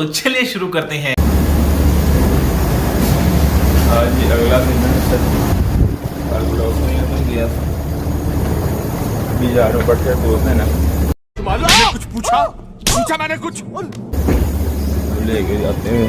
तो चलिए शुरू करते हैं। आज अगला दिन कल ब्लॉग में गया था बिजारों पर से दोस्त है ना कुछ पूछा मैंने कुछ लेके जाते हैं।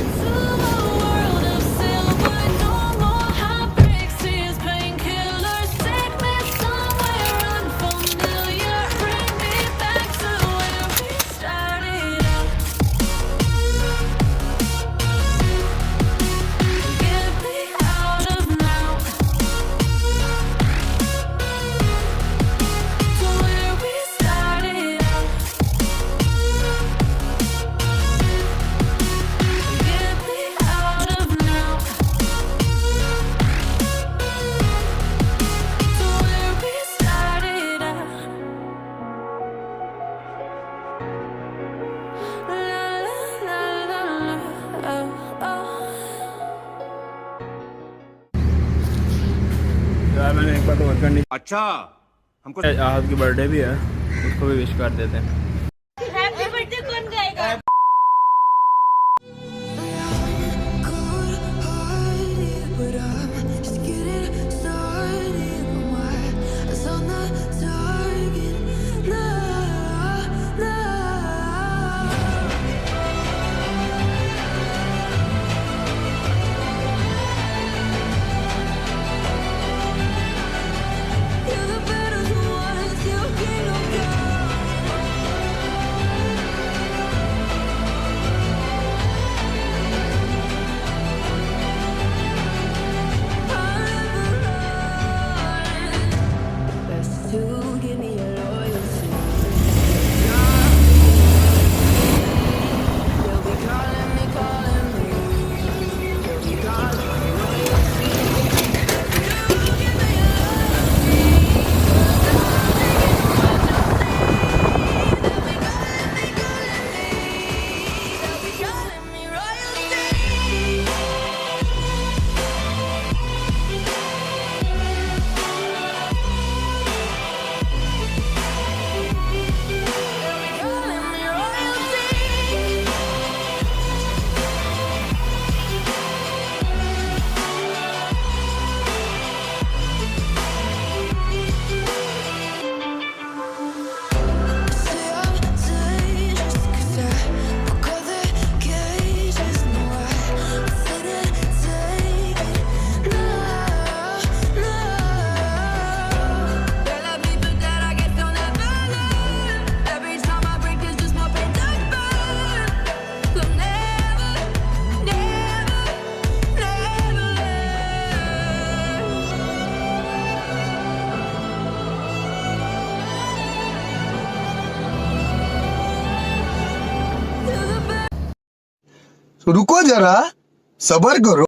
यार मैंने एक बात और करनी। अच्छा हमको आहत की बर्थडे भी है, उसको भी विश कर देते हैं। हैप्पी बर्थडे कौन गाएगा? रुको जरा सबर करो।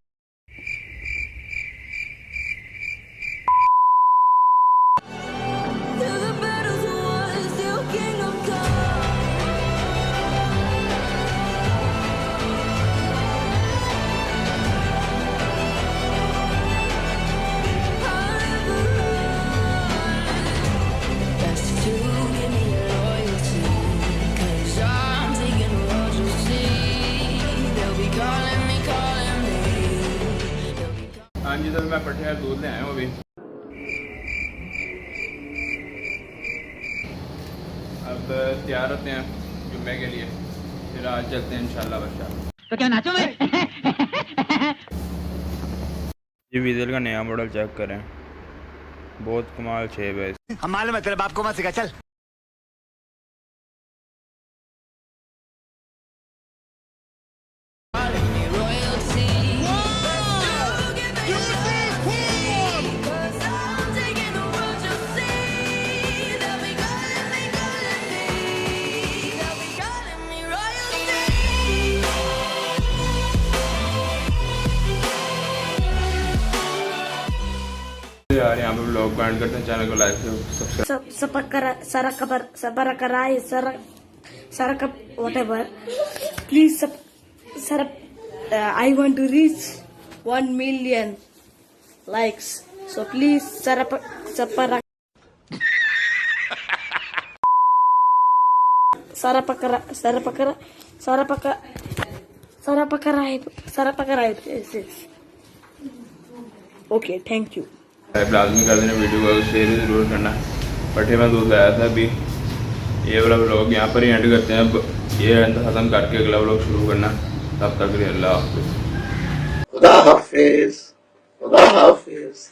हाँ जी, तो मैं पटियाला दूध ले आया हूँ अभी। अब तैयार होते हैं जुम्मे के लिए, फिर आज चलते हैं इंशाल्लाह बच्चा। तो क्या नाचो मैं? ये वीजल का नया मॉडल चेक करें, बहुत कमाल शेप है। हम मालूम है तेरे बाप को मत सिखा चल। यार यहाँ पे ब्लॉग बैंड करते हैं, चैनल को like subscribe whatever. Please I want to reach 1 million likes. So please सारा पका रहा है ऐसे। Okay, thank you. लाजमी कर देना, वीडियो को शेयर ज़रूर करना। पट्टे में दूध आया था अभी। ये वाला व्लॉग यहाँ पर ही एंड करते हैं। अब ये एंड ख़त्म करके अगला व्लॉग शुरू करना। तब तक के लिए अल्लाह हाफिज़। खुदा हाफिज। खुदा हाफिज।